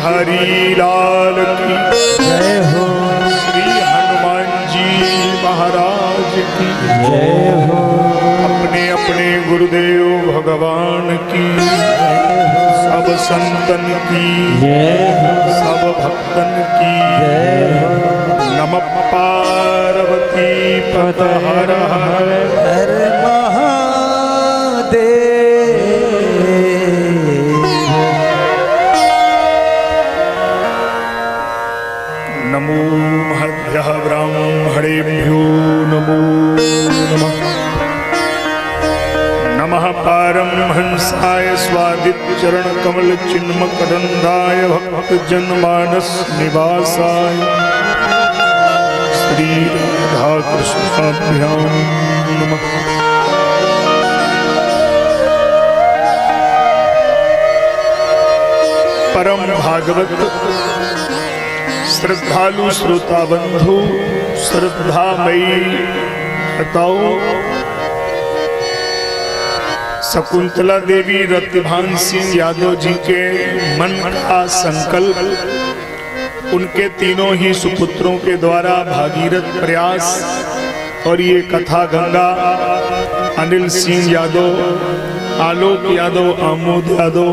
बिहारी लाल की जय हो, श्री हनुमान जी महाराज की जय हो, अपने अपने गुरुदेव भगवान की, सब संतन की, जय हो, सब भक्तन की जय हो। नमः पार्वती पतये हर हर हर महादेव। नमो महद्भ्यः ब्राह्मणेभ्यो नमो नमः। नमः पारमहंसाय स्वादितचरणकमलचिन्मकरन्दाय भक्तजनमानस निवासाय श्री राधाकृष्णाभ्यां नमः। परम भागवत श्रद्धालु श्रोता बंधु, श्रद्धामयी बताओ, शकुंतला देवी रतिभान सिंह यादव जी के मन का संकल्प, उनके तीनों ही सुपुत्रों के द्वारा भागीरथ प्रयास और ये कथा गंगा अनिल सिंह यादव, आलोक यादव, आमोद यादव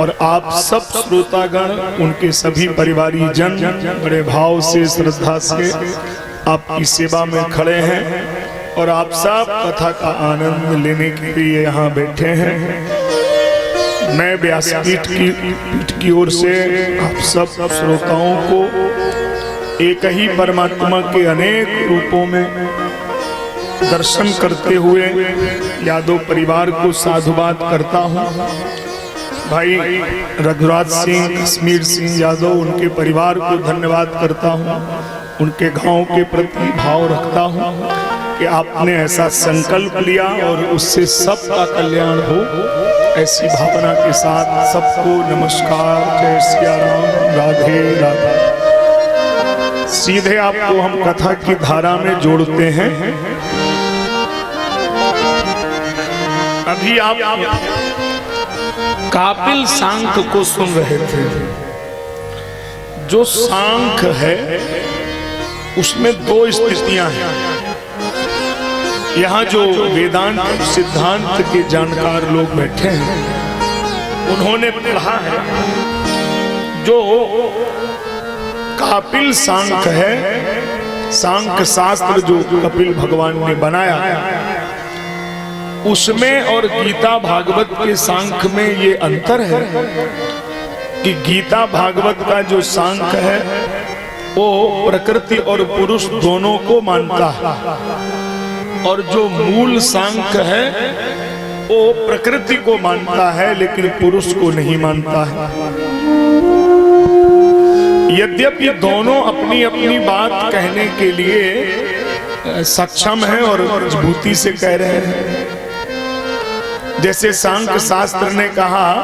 और आप सब श्रोतागण, उनके सभी परिवारी जन बड़े भाव से श्रद्धा से आपकी सेवा में खड़े हैं और आप सब कथा का आनंद लेने के लिए यहाँ बैठे हैं। मैं व्यासपीठ की ओर से आप सब श्रोताओं को एक ही परमात्मा के अनेक रूपों में दर्शन करते हुए यादव परिवार को साधुवाद करता हूँ। भाई रघुराज सिंह, कश्मीर सिंह यादव, उनके परिवार को धन्यवाद करता हूँ, उनके गांव के प्रति भाव रखता हूँ कि आपने ऐसा संकल्प लिया और उससे सबका कल्याण हो। ऐसी भावना के साथ सबको नमस्कार, जय सिया राम, राधे राधे। सीधे आपको हम कथा की धारा में जोड़ते हैं। अभी आप कापिल सांख को सुन रहे थे। जो सांख है उसमें दो स्थितियां हैं। यहाँ जो वेदांत सिद्धांत के जानकार लोग बैठे हैं, उन्होंने पढ़ा है जो कापिल सांख है, सांख शास्त्र जो कपिल भगवान ने बनाया, उसमें और गीता भागवत के सांख में ये अंतर है कि गीता भागवत का जो सांख है वो प्रकृति और पुरुष दोनों को मानता है, और जो मूल सांख है वो प्रकृति को मानता है लेकिन पुरुष को नहीं मानता है। यद्यपि दोनों अपनी अपनी बात कहने के लिए सक्षम हैं और मजबूती से कह रहे हैं। जैसे सांख्य शास्त्र ने कहा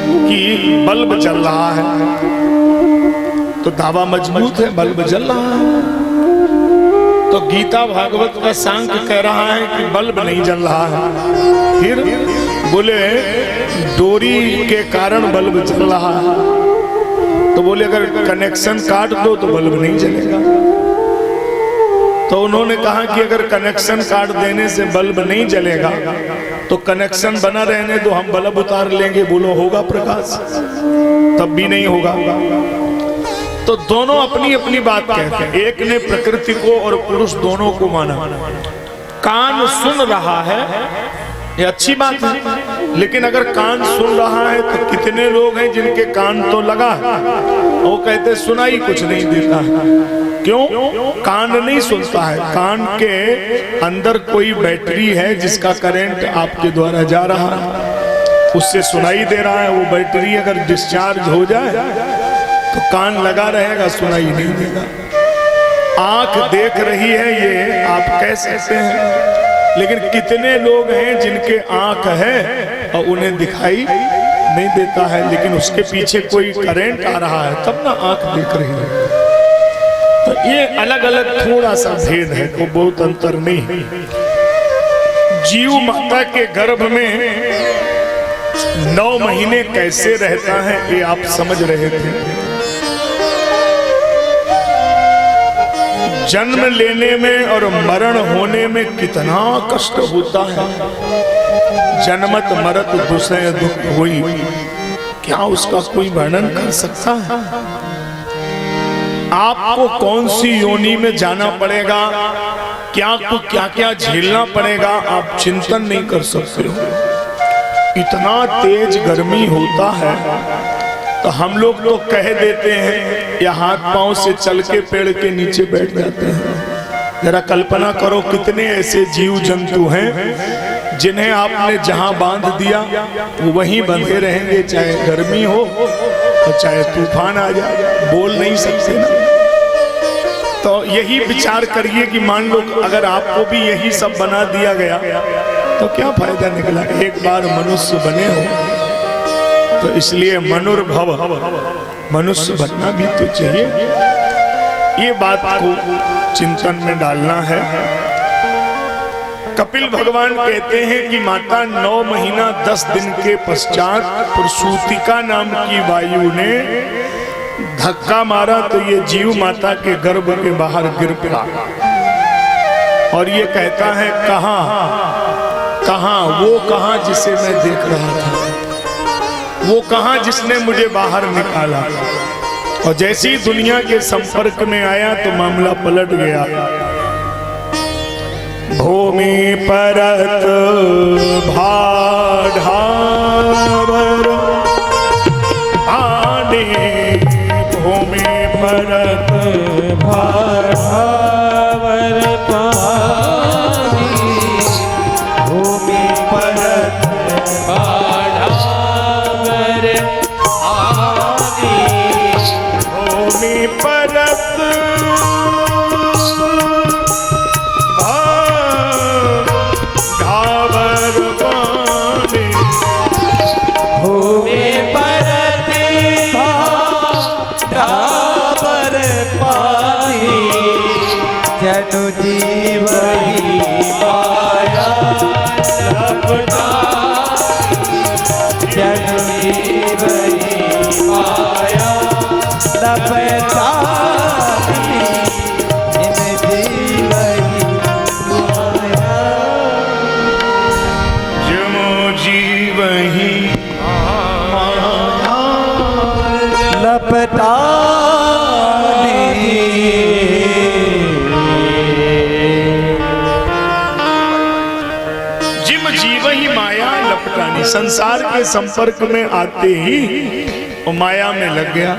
कि बल्ब जल रहा है, तो दावा मजबूत है, बल्ब जल रहा है। तो गीता भागवत का सांख्य कह रहा है कि बल्ब नहीं जल रहा है। फिर बोले डोरी के कारण बल्ब जल रहा है, तो बोले अगर कनेक्शन काट दो तो बल्ब नहीं जलेगा। तो उन्होंने कहा कि अगर कनेक्शन काट देने से बल्ब नहीं जलेगा तो कनेक्शन बना रहने दो, हम बल्ब उतार लेंगे, बोलो होगा प्रकाश? तब भी नहीं होगा। तो दोनों अपनी अपनी बात कहते हैं। एक ने प्रकृति को और पुरुष दोनों को माना। कान सुन रहा है, ये अच्छी बात है, लेकिन अगर कान सुन रहा है तो कितने लोग हैं जिनके कान तो लगा है, वो कहते सुनाई कुछ नहीं देता है। क्यों? कान नहीं सुनता है। कान के अंदर कोई बैटरी है जिसका करंट आपके द्वारा जा रहा है, उससे सुनाई दे रहा है। वो बैटरी अगर डिस्चार्ज हो जाए तो कान लगा रहेगा, सुनाई नहीं देगा। आंख देख रही है, ये आप कह सकते हैं, लेकिन कितने लोग हैं जिनके आंख है और उन्हें दिखाई नहीं देता है, लेकिन उसके पीछे कोई करंट आ रहा है तब ना आंख देख रही है। तो ये अलग अलग थोड़ा सा भेद है, तो बहुत अंतर नहीं है। जीव माता के गर्भ में 9 महीने कैसे रहता है ये आप समझ रहे थे। जन्म लेने में और मरण होने में कितना कष्ट होता है। जन्मत मरत दुसह दुख हुई, क्या उसका कोई वर्णन कर सकता है। आपको कौन सी योनि में जाना पड़ेगा, क्या क्या झेलना पड़ेगा, आप चिंतन नहीं कर सकते हो। इतना तेज गर्मी होता है तो हम लोग तो कह देते हैं या हाथ पांव से चल के पेड़ के नीचे बैठ जाते हैं। जरा कल्पना करो कितने ऐसे जीव जंतु हैं जिन्हें आपने जहां बांध दिया वो वहीं बंधे रहेंगे, चाहे गर्मी हो और चाहे तूफान आ जाए, बोल नहीं सकते ना। तो यही विचार करिए कि मान लो अगर आपको भी यही सब बना दिया गया तो क्या फायदा निकला। एक बार मनुष्य बने हो तो इसलिए मनुर्भव, मनुष्य बनना भी तो चाहिए। ये बात को चिंतन में डालना है। कपिल भगवान कहते हैं कि माता 9 महीना 10 दिन के पश्चात प्रसूतिका नाम की वायु ने धक्का मारा तो ये जीव माता के गर्भ के बाहर गिर पड़ा और ये कहता है कहां वो कहां जिसे मैं देख रहा था, वो कहां जिसने मुझे बाहर निकाला। और जैसे ही दुनिया के संपर्क में आया तो मामला पलट गया। भूमि परत भाढ़ावर आने, भूमि परत भाढ़ावर पानी, भूमि परत भाढ़ावर आनी, भूमि परत भाढ़ावर पानी, भूमि परत भाढ़ावर पानी, जनु जीव ही माया लपटा, जनु जीव ही माया लपटा, इन जीव ही माया जमो जीव ही लपटा। जिम जीव ही माया लपटानी, संसार के संपर्क में आते ही वो माया में लग गया।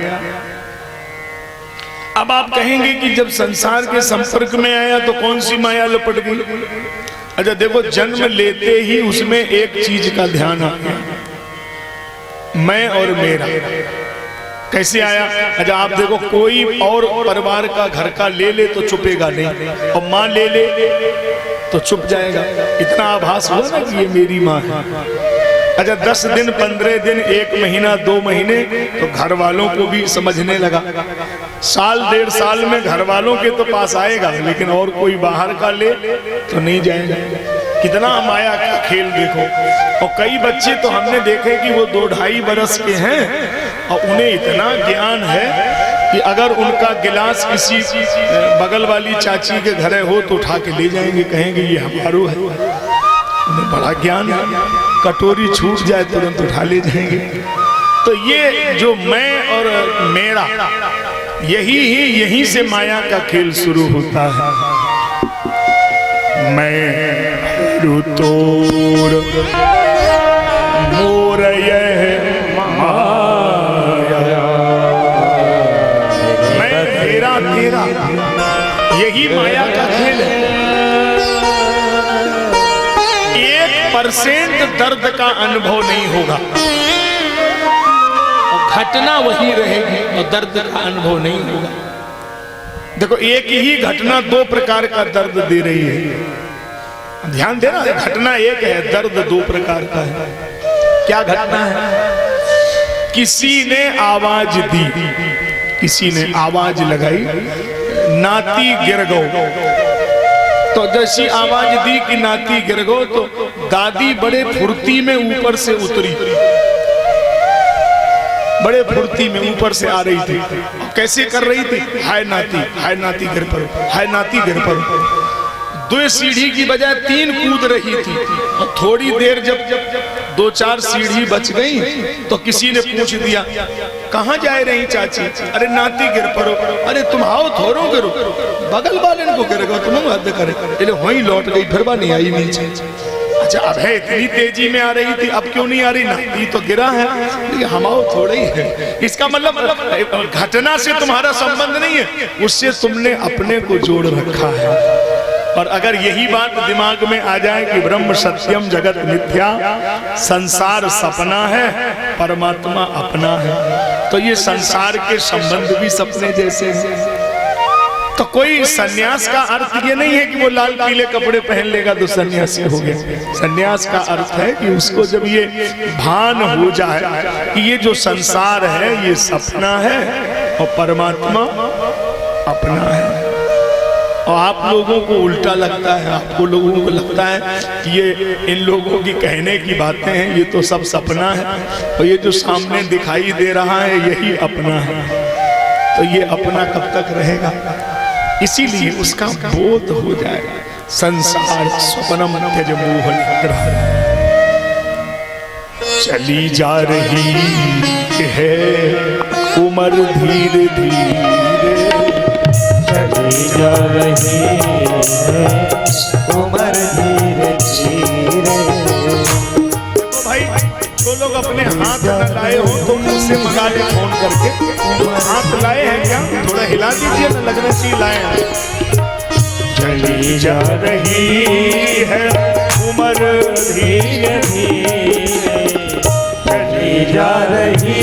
अब आप कहेंगे कि जब संसार के संपर्क में आया तो कौन सी माया लपट गई। अच्छा देखो, जन्म लेते ही उसमें एक चीज का ध्यान आ गया, मैं और मेरा। कैसे आया? अच्छा आप देखो, कोई और परिवार का घर का ले तो चुपेगा नहीं, और माँ ले तो चुप जाएगा। इतना आभास हुआ ना कि ये मेरी माँ है। अच्छा 10 दिन 15 दिन 1 महीना 2 महीने तो घर वालों को भी समझने लगा। साल 1.5 साल में घर वालों के तो पास आएगा, लेकिन और कोई बाहर का ले तो नहीं जाएगा। कितना माया का खेल देखो। और कई बच्चे तो हमने देखे कि वो 2-2.5 बरस के हैं और उन्हें इतना ज्ञान है कि अगर उनका गिलास किसी बगल वाली चाची के घर हो तो उठा के ले जाएंगे, कहेंगे ये हमारो है। उन्हें बड़ा ज्ञान है, कटोरी छूट जाए तुरंत उठा ले जाएंगे। तो ये जो मैं और मेरा, यहीं से माया का खेल शुरू होता है। मैं ऋतोर मोर यह माया, मैं तेरा तेरा, यही माया का खेल है। 1% दर्द का अनुभव नहीं होगा, घटना वही रहेगी और दर्द का अनुभव नहीं होगा। देखो एक ही घटना 2 प्रकार का दर्द दे रही है। ध्यान देना, घटना एक है, दर्द 2 प्रकार का है। क्या घटना है? किसी ने आवाज दी, किसी ने आवाज लगाई, नाती गिर गो। तो जैसी आवाज दी कि नाती गिर गो तो दादी बड़े फुर्ती में ऊपर से उतरी, बड़े फुर्ती में ऊपर से आ रही थी। कैसे कर रही थी? हाय नाती घर पर, हाय नाती घर पर। 2 सीढ़ी की बजाय 3 कूद रही थी। और थोड़ी देर जब 2-4 सीढ़ी बच गई तो किसी ने पूछ दिया, कहाँ जा रही चाची? अरे नाती गिर पड़ो। अरे तुम आओ थोरो गिरो, बगल वाले को गिरेगा तुम हद करे। वहीं लौट गई, फिर बा नहीं आई नीचे। अच्छा, अब है इतनी तेजी में आ रही थी, अब क्यों नहीं आ रही? नाती तो गिरा है, लेकिन हम आओ थोड़े ही है। इसका मतलब घटना से तुम्हारा संबंध नहीं है, उससे तुमने अपने को जोड़ रखा है। और अगर यही बात दिमाग में आ जाए कि ब्रह्म सत्यम जगत मिथ्या, संसार सपना है, परमात्मा अपना है, तो ये संसार के संबंध भी सपने जैसे हैं। तो कोई सन्यास का अर्थ ये नहीं है कि वो लाल पीले कपड़े पहन लेगा तो सन्यासी हो गया। सन्यास का अर्थ है कि उसको जब ये भान हो जाए कि ये जो संसार है ये सपना है और परमात्मा अपना है। और आप लोगों को उल्टा लगता है, आपको लोगों को लगता है कि ये इन लोगों की कहने की बातें हैं, ये तो सब सपना है और ये जो सामने दिखाई दे रहा है यही अपना है। तो ये अपना कब तक रहेगा? इसीलिए उसका बोध हो जाएगा। संसार स्वप्नम त्यज मोह निग्रह, चली जा रही है उम्र धीरे धीरे, चली जा रही है उम्र धीरे धीरे। भाई जो लोग अपने हाथ न लाए हो तो मुझसे मंगा ले फोन करके। हाथ लाए हैं क्या? थोड़ा हिला दीजिए ना, लगना चाहिए लाए हैं। चली जा रही है उम्र धीरे धीरे, चली जा रही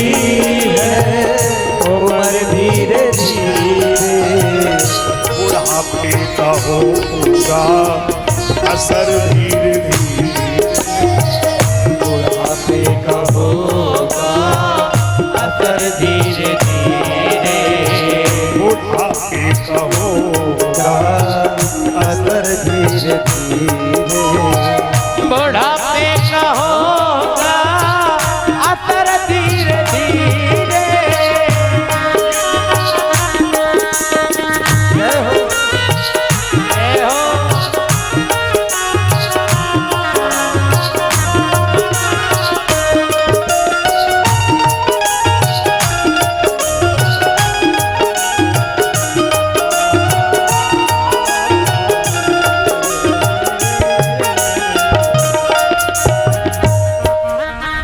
है उम्र धीरे धीरे। बुढ़ापे का होगा असर धीरे धीरे, बुढ़ापे का होगा असर धीरे धीरे। बुढ़ापे का होगा असर धीरे धीरे। बुढ़ापे का होगा असर धीरे धीरे। जय हो, जय हो।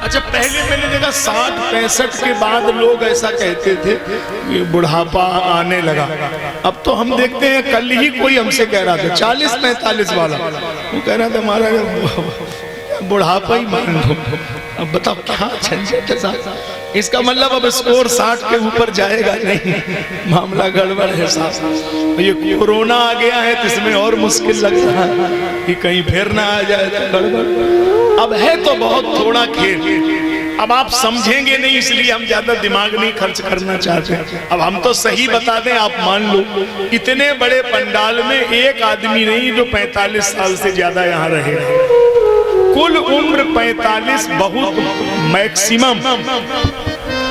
अच्छा, पहले मैंने देखा 60-65 के बाद लोग ऐसा कहते थे ये बुढ़ापा आने लगा। अब तो हम देखते हैं, कल ही कोई हमसे कह रहा था 40-45 वाला, वो कह रहा था हमारा बुढ़ापा ही मान लो। अब बताओ क्या झंझट है साहब। इसका मतलब अब स्कोर 60 के ऊपर जाएगा नहीं, मामला गड़बड़ है साहब। ये कोरोना आ गया है तो इसमें और मुश्किल लग रहा है कि कहीं फिर ना आ जाए तो गड़बड़। अब है तो बहुत थोड़ा खेल, अब आप समझेंगे नहीं इसलिए हम ज्यादा दिमाग नहीं खर्च करना चाहते। अब हम तो सही बता दें, आप मान लो इतने बड़े पंडाल में एक आदमी नहीं जो 45 साल से ज्यादा यहाँ रहेगा। कुल उम्र 45 बहुत मैक्सिमम।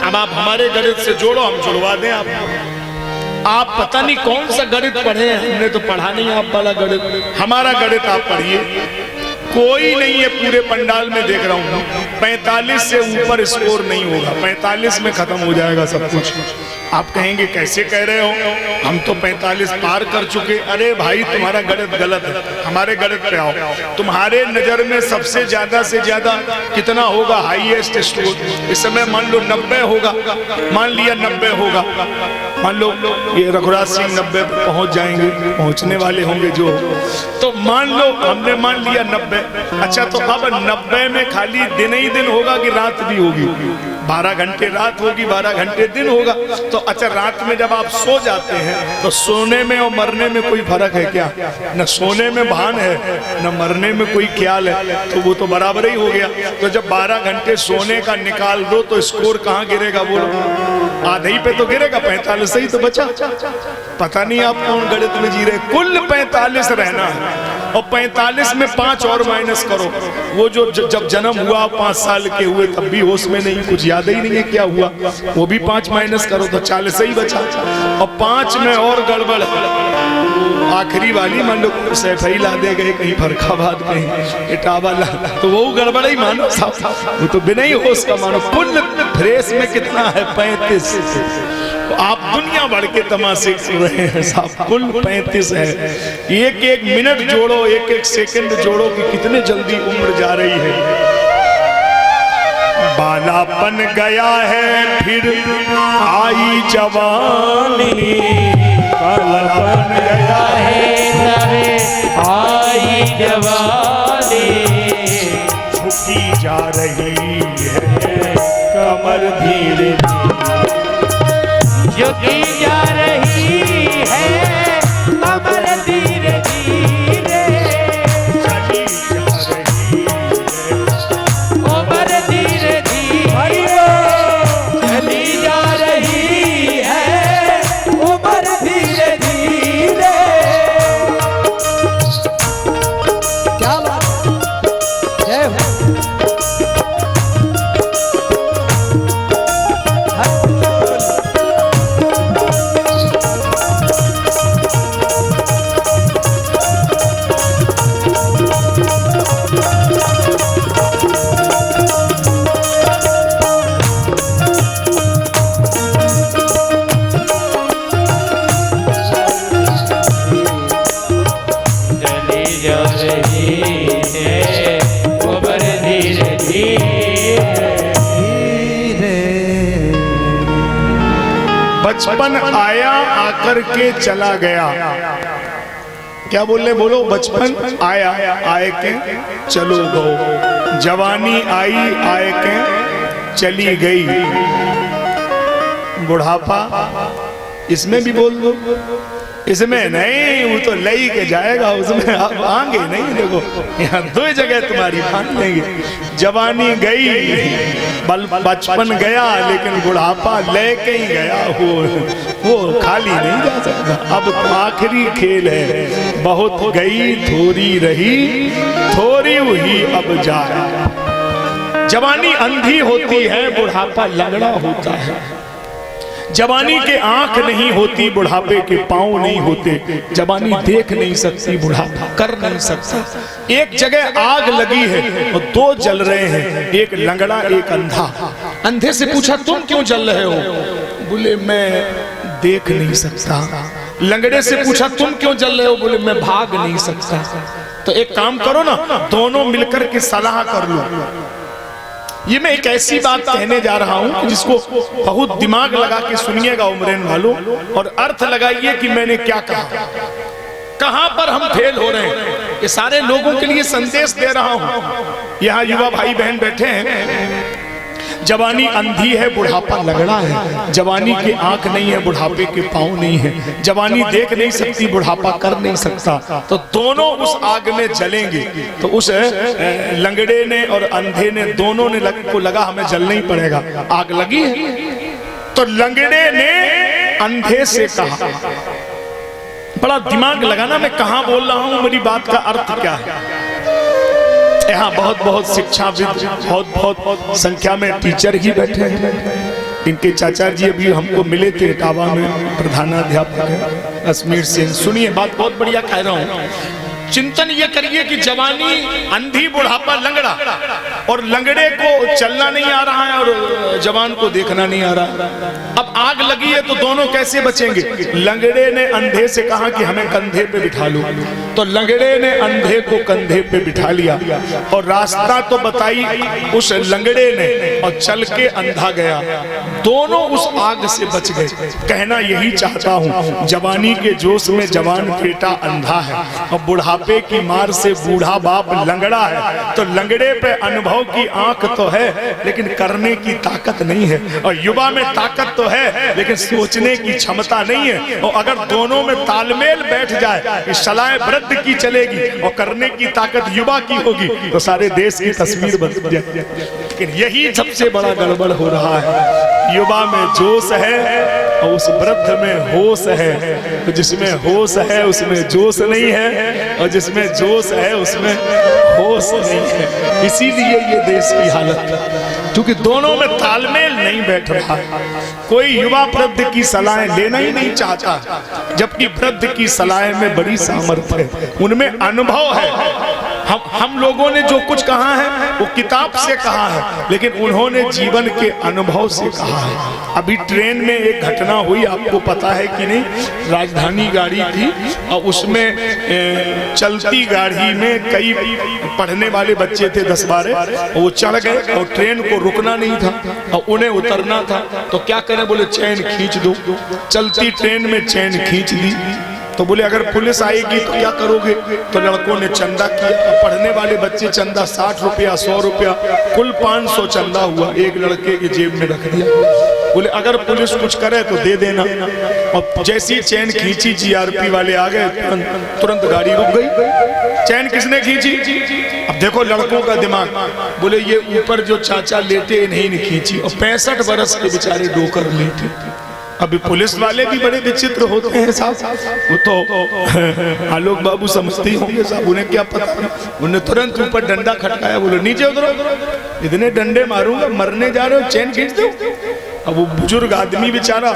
अब आप हमारे गणित से जोड़ो, हम जुड़वा दें आप पता नहीं कौन सा गणित पढ़े हैं, हमने तो पढ़ा नहीं आप वाला गणित। हमारा गणित आप पढ़िए, कोई नहीं है पूरे पंडाल में देख रहा हूं 45 से ऊपर स्कोर नहीं होगा। 45 में खत्म हो जाएगा सब कुछ। आप कहेंगे कैसे कह रहे हो, हम तो 45 पार कर चुके। अरे भाई तुम्हारा गणित गलत है, हमारे गणित पे आओ। तुम्हारे नजर में सबसे ज्यादा से ज्यादा कितना होगा हाईएस्ट स्कोर? इस समय मान लो 90 होगा, मान लिया 90 होगा, मान लो ये रघुराज सिंह 90 पे पहुंच जाएंगे, पहुंचने वाले होंगे जो, तो मान लो हमने मान लिया 90। अच्छा, तो अब 90 में खाली दिन ही दिन होगा कि रात भी होगी? 12 घंटे रात होगी, 12 घंटे दिन होगा। तो अच्छा, रात में जब आप सो जाते हैं तो सोने में और मरने में कोई फर्क है क्या? न सोने में भान है न मरने में कोई ख्याल है, तो वो तो बराबर ही हो गया। तो जब 12 घंटे सोने का निकाल दो तो स्कोर कहाँ गिरेगा? बोलो, आधे ही पे तो गिरेगा। 45 से ही तो बचा। पता नहीं आप कौन गणित में जी रहे। कुल 45 रहना है, और 45 में 5 और माइनस करो, वो जो जब जन्म हुआ 5 साल के हुए तब भी होश में नहीं, कुछ याद ही नहीं है क्या हुआ, वो भी 5 माइनस करो तो 40 ही बचा। और 5 में और गड़बड़ आखिरी वाली, मान लो सैफई ला दे गए कहीं फरखाबाद कहीं इटावा ला, तो वो गड़बड़ ही मानो साहब, वो तो बिना ही होश का मानो। फुल फ्रेश में कितना है 35, तो आप दुनिया भर के तमाशे कर रहे हैं साहब, कुल 35 है। एक एक मिनट जोड़ो, एक एक सेकंड जोड़ो कि कितने जल्दी उम्र जा रही है। बालापन गया है फिर आई जवानी, बालापन गया है आई जवानी, झुकी जा रही है कमर धीरे, झुकी जा रही है कमर धीरे धीरे, चली जा रही है कमर धीरे धीरे, चली जा रही है कमर धीरे धीरे। क्या बात, जय हो। बचपन आया आकर के चला गया, क्या बोले बोलो, बचपन आया आए के चलो गो, जवानी आई आए के चली गई, बुढ़ापा इसमें भी बोल दो, इसमें नहीं, वो तो लई के जाएगा, उसमें आप आएंगे नहीं। देखो यहाँ 2 जगह तुम्हारी फान लेंगे, जवानी गई, बचपन गया, लेकिन बुढ़ापा लेके ही गया, वो खाली नहीं जा सकता। अब आखिरी खेल है, बहुत गई थोड़ी रही, थोड़ी हुई अब जाए। जवानी अंधी होती है, बुढ़ापा लंगड़ा होता है। जवानी के आंख नहीं होती, बुढ़ापे के पांव नहीं होते। जवानी देख नहीं सकती, बुढ़ापा कर नहीं सकता। एक जगह आग लगी है और 2 जल रहे हैं, एक लंगड़ा एक अंधा। अंधे से पूछा तुम क्यों जल रहे हो, बोले मैं देख नहीं सकता। लंगड़े से पूछा तुम क्यों जल रहे हो, बोले मैं भाग नहीं सकता। तो एक काम करो ना, दोनों मिलकर के सलाह कर लो। ये मैं एक ऐसी बात कहने जा रहा हूं जिसको बहुत दिमाग लगा के सुनिएगा उम्रेन वालों, और अर्थ लगाइए कि मैंने क्या कहा, कहां पर हम फेल हो रहे हैं। ये सारे लोगों के लिए संदेश दे रहा हूं। यहाँ युवा भाई बहन बैठे हैं, जवानी अंधी है, बुढ़ापा लगड़ा है। जवानी की आंख नहीं है, बुढ़ापे के पांव नहीं है। जवानी देख नहीं सकती, बुढ़ापा कर नहीं सकता। तो दोनों उस आग में जलेंगे। तो उस लंगड़े ने और अंधे ने, दोनों ने को लगा हमें जलना ही पड़ेगा, आग लगी है। तो लंगड़े ने अंधे से कहा, बड़ा दिमाग लगाना मैं कहां बोल रहा हूं, मेरी बात का अर्थ क्या है। यहाँ बहुत बहुत शिक्षाविद, बहुत बहुत संख्या में टीचर ही बैठे हैं। इनके चाचा जी अभी हमको मिले थे इटावा में, प्रधानाध्यापक है कश्मीर से। सुनिए बात बहुत बढ़िया कह रहा हूँ। चिंतन ये करिए कि जवानी अंधी, बुढ़ापा लंगड़ा, और लंगड़े को चलना नहीं आ रहा है और जवान को देखना नहीं आ रहा। अब आग लगी है तो दोनों कैसे बचेंगे। लंगड़े ने अंधे से कहा कि हमें कंधे पे बिठा लो, तो लंगड़े ने अंधे को कंधे पे बिठा लिया और रास्ता तो बताई उस लंगड़े ने, और चल के अंधा गया। दोनों उस आग से बच गए। कहना यही चाहता हूँ, जवानी के जोश में जवान बेटा अंधा है और बुढ़ापे की मार से बूढ़ा बाप लंगड़ा है। तो लंगड़े पे अनुभव की आंख तो है लेकिन करने की ताकत नहीं है, और युवा में ताकत तो है लेकिन सोचने की क्षमता नहीं है। और अगर दोनों में तालमेल बैठ जाए कि सलाह वृद्ध की चलेगी और करने की ताकत युवा की होगी, तो सारे देश की तस्वीर बदल जाए। लेकिन यही सबसे बड़ा गड़बड़ हो रहा है। युवा में जोश है और उस वृद्ध में होश है। तो जिसमें होश है उसमें जोश नहीं है, और जिसमें जोश है उसमें होश नहीं है। इसीलिए ये देश की हालत है, क्योंकि दोनों में तालमेल नहीं बैठ रहा। कोई युवा वृद्ध की सलाहें लेना ही नहीं चाहता, जबकि वृद्ध की सलाहें में बड़ी सामर्थ्य है, उनमें अनुभव है। हम लोगों ने जो कुछ कहा है वो किताब से कहा है, लेकिन उन्होंने जीवन के अनुभव से कहा है। अभी ट्रेन में एक घटना हुई, आपको पता है कि नहीं? राजधानी गाड़ी थी और उसमें चलती गाड़ी में कई पढ़ने वाले बच्चे थे, 10-12, वो चढ़ गए और ट्रेन को रुकना नहीं था और उन्हें उतरना था। तो क्या करें? बोले चैन खींच दो। चलती ट्रेन में चैन खींच दी। तो बोले अगर पुलिस आएगी तो क्या करोगे? तो लड़कों ने चंदा किया। पढ़ने वाले बच्चे चंदा 60 रुपया 100 रुपया कुल 500 चंदा हुआ, एक लड़के की जेब में रख दिया। बोले अगर पुलिस कुछ करे तो दे देना। और जैसी चैन खींची, जीआरपी वाले आ गए, तुरंत गाड़ी रुक गई। चैन किसने खींची? अब देखो लड़कों का दिमाग। बोले ये ऊपर जो चाचा लेटे इन्हीं ने खींची, और 65 बरस के बेचारे डोकर लेटे। अभी पुलिस वाले भी बड़े विचित्र होते हैं साहब, वो तो आलोक बाबू समझते होंगे साहब, उन्हें क्या पता। उन्हें तुरंत ऊपर डंडा खटकाया, बोले नीचे उतरो, इतने डंडे मारूंगा, मरने जा रहे हो, चैन खींच दो। अब वो बुजुर्ग आदमी बेचारा,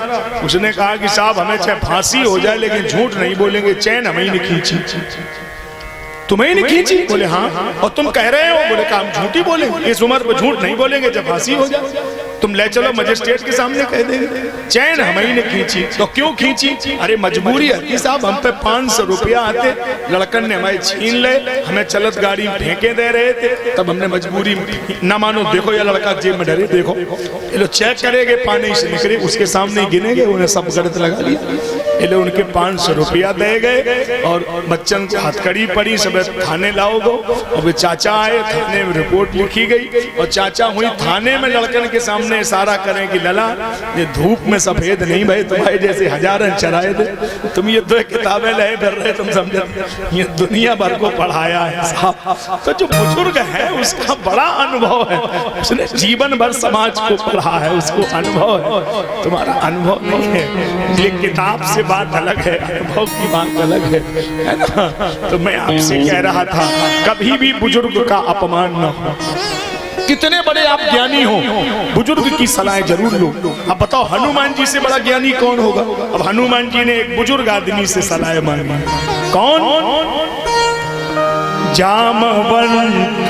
उसने कहा कि साहब हमें चाहे फांसी हो जाए लेकिन झूठ नहीं बोलेंगे, चैन हमें ही नहीं खींची। तुम्हें नहीं खींची? बोले हाँ। और तुम कह रहे हो? बोले काम झूठी बोलेंगे, इस उम्र पर झूठ नहीं बोलेंगे, जब फांसी हो जाए तुम ले चलो मजिस्ट्रेट के सामने कह देंगे चैन हमें ही ने खींची। तो क्यों खींची? अरे मजबूरी है साहब, हम पे 500 रुपया आते, लड़कन ने हमारे छीन ले, हमें चलत गाड़ी फेंके दे रहे थे, तब हमने मजबूरी ना मानो। देखो ये लड़का जेब में डरे, देखो ये लोग चेक करेंगे, पानी से निकले, उसके सामने गिनेंगे, उन्हें सब गलत लगा लिया। ये लोग उनके 500 रुपया दे गए और बच्चन को हथकड़ी पड़ी, सब थाने लाओगो। और वे चाचा आए, थाने में रिपोर्ट लिखी गई, और चाचा हुई थाने में लड़कन के सामने इशारा करें कि लला ये धूप में सफेद नहीं भाई, तुम्हारे जैसे हजारन चराए थे, तुम ये 2 किताबें ले फिर रहे, तुम समझे ये दुनिया भर को पढ़ाया है साहब। तो जो बुजुर्ग है उसका बड़ा अनुभव है, उसने जीवन भर समाज को पढ़ा है, उसको अनुभव है, तुम्हारा अनुभव नहीं है। ये किताब से बात अलग है, अनुभव की बात अलग है ना? तो मैं आपसे कह रहा था कभी भी बुजुर्ग का अपमान न हो। कितने बड़े आप ज्ञानी हो, बुजुर्ग की सलाह जरूर लो। अब बताओ हनुमान जी से बड़ा ज्ञानी कौन होगा? अब हनुमान जी ने एक बुजुर्ग आदमी से सलाह मांगी। कौन? जामवंत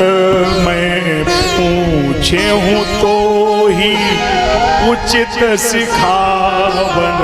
मैं पूछे हूँ तो ही उचित सिखावन,